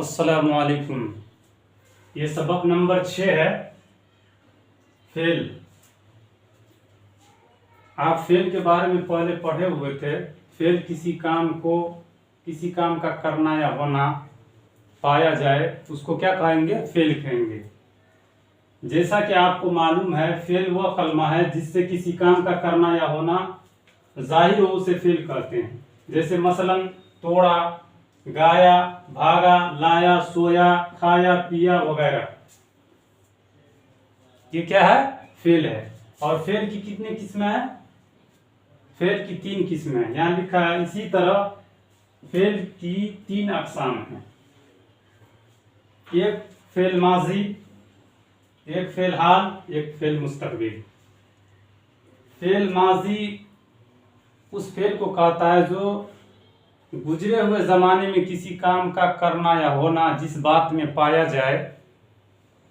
अस्सलामुअलैकुम। ये सबक नंबर 6 है, फेल। आप फेल के बारे में पहले पढ़े हुए थे। फेल किसी काम का करना या होना पाया जाए उसको क्या कहेंगे? फेल कहेंगे। जैसा कि आपको मालूम है, फेल वह कलमा है जिससे किसी काम का करना या होना जाहिर हो उसे फेल कहते हैं। जैसे मसलन तोड़ा, गाया, भागा, लाया, सोया, खाया, पिया वगैरह। ये क्या है? फेल है। और फेल की कितनी किस्में हैं? फेल की 3 किस्में हैं, यहां लिखा है। इसी तरह फेल की 3 अक़साम हैं। एक फेल माजी, एक फेल हाल, एक फेल मुस्तकबिल। फेल माजी उस फेल को कहता है जो गुजरे हुए जमाने में किसी काम का करना या होना जिस बात में पाया जाए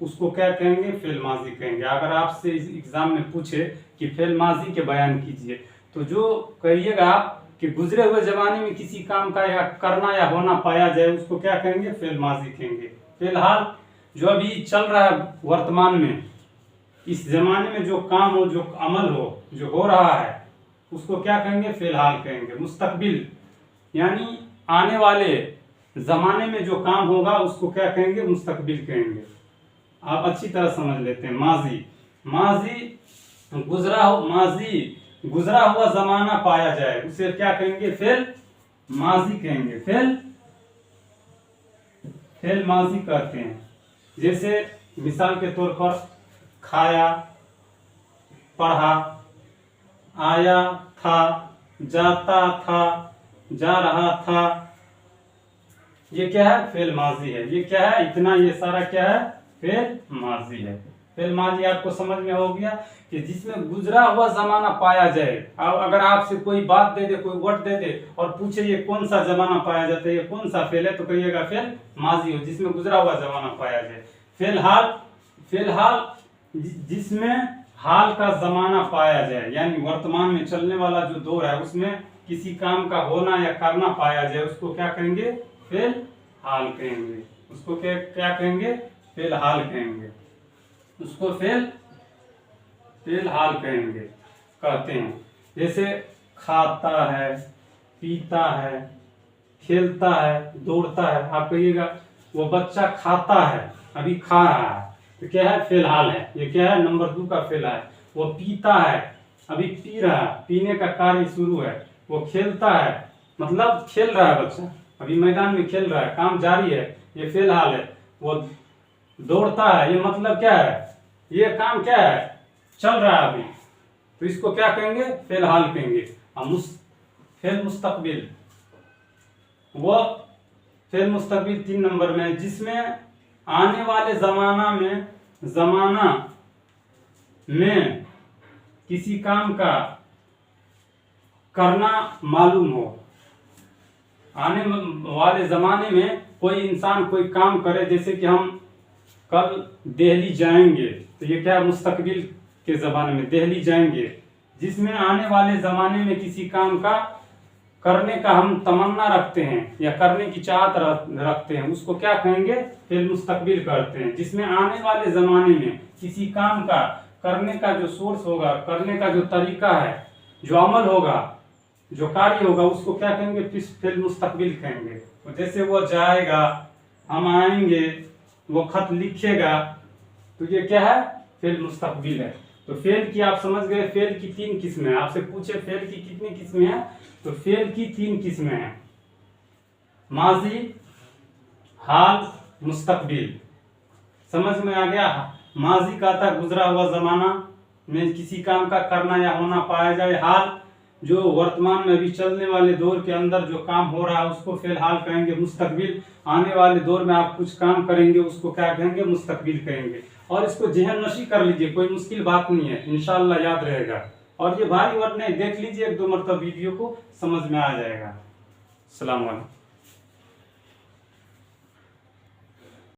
उसको क्या कहेंगे? फेल माजी कहेंगे। अगर आपसे इस एग्जाम में पूछे कि फेल माजी के बयान कीजिए तो जो कहिएगा आप कि गुजरे हुए जमाने में किसी काम का या करना या होना पाया जाए उसको क्या कहेंगे? फेल माजी कहेंगे। फेल हाल जो अभी चल रहा है वर्तमान में, इस जमाने में जो काम हो, जो अमल हो रहा है उसको क्या कहेंगे? फेल हाल कहेंगे। मुस्तकबिल यानी आने वाले जमाने में जो काम होगा उसको क्या कहेंगे? मुस्तकबिल कहेंगे। आप अच्छी तरह समझ लेते हैं। माजी गुजरा हुआ जमाना पाया जाए उसे क्या कहेंगे? फेल माजी कहेंगे। फेल माजी कहते हैं। जैसे मिसाल के तौर पर खाया, पढ़ा, आया था, जाता था, जा रहा था। ये क्या है? फेल माजी है। ये क्या है? इतना ये सारा क्या है? फेल माजी है। फेल माजी आपको समझ में हो गया कि जिसमें गुजरा हुआ जमाना पाया जाए। अगर आपसे कोई बात दे दे, कोई वर्ड दे दे और पूछे ये कौन सा जमाना पाया जाता है, ये कौन सा फेल है, तो कहिएगा फेल माजी हो, जिसमें गुजरा हुआ जमाना पाया जाए। फेल हाल जिसमें हाल का जमाना पाया जाए, यानी वर्तमान में चलने वाला जो दौर है उसमें किसी काम का होना या करना पाया जाए उसको क्या कहेंगे? फेल हाल कहेंगे। उसको क्या कहेंगे? फेल हाल कहेंगे। उसको फेल हाल कहेंगे कहते हैं। जैसे खाता है, पीता है, खेलता है, दौड़ता है। आप कहिएगा वो बच्चा खाता है, अभी खा रहा है, तो क्या है? फेल हाल है। ये क्या है? नंबर 2 का फेल है। वो पीता है, अभी पी रहा है, पीने का कार्य शुरू है। वो खेलता है, मतलब खेल रहा है बच्चा, अभी मैदान में खेल रहा है, काम जारी है, ये फेल हाल है। वो दौड़ता है, ये मतलब क्या है? ये काम क्या है? चल रहा है अभी, तो इसको क्या कहेंगे? फेल हाल कहेंगे। फेल मुस्तकबिल, वो फेल मुस्तकबिल 3 नंबर में, जिसमें आने वाले जमाना में किसी काम का करना मालूम हो। आने वाले जमाने में कोई इंसान कोई काम करे, जैसे कि हम कल दिल्ली जाएंगे, तो ये क्या? मुस्तकबिल के जमाने में दिल्ली जाएंगे। जिसमें आने वाले जमाने में किसी काम का करने का हम तमन्ना रखते हैं या करने की चाहत रखते हैं उसको क्या कहेंगे? फेल मुस्तकबिल करते हैं। जिसमें आने वाले जमाने में किसी काम का करने का जो सोर्स होगा, करने का जो तरीका है, जो अमल होगा, जो कार्य होगा, उसको क्या कहेंगे? फेल मुस्तकबिल कहेंगे। तो जैसे वो जाएगा, हम आएंगे, वो खत लिखेगा, तो ये क्या है? फेल मुस्तकबिल है। तो फेल की आप समझ गए। फेल की 3 किस्में हैं। आपसे पूछे फेल की कितनी किस्में हैं, तो फेल की 3 किस्में हैं। माजी, हाल, मुस्तकबिल। समझ में आ गया? माजी कहता गुजरा हुआ जमाना में किसी काम का करना या होना पाया जाए। हाल जो वर्तमान में अभी चलने वाले दौर के अंदर जो काम हो रहा है उसको फेल हाल कहेंगे। मुस्तकबिल आने वाले दौर में आप कुछ काम करेंगे उसको क्या कहेंगे? मुस्तकबिल कहेंगे। और इसको जहन नशी कर लीजिए, कोई मुश्किल बात नहीं है, इंशाअल्लाह याद रहेगा। और ये भारी वर्ड नहीं, देख लीजिए 1-2 मरतबा वीडियो को, समझ में आ जाएगा। अस्सलाम वालेकुम।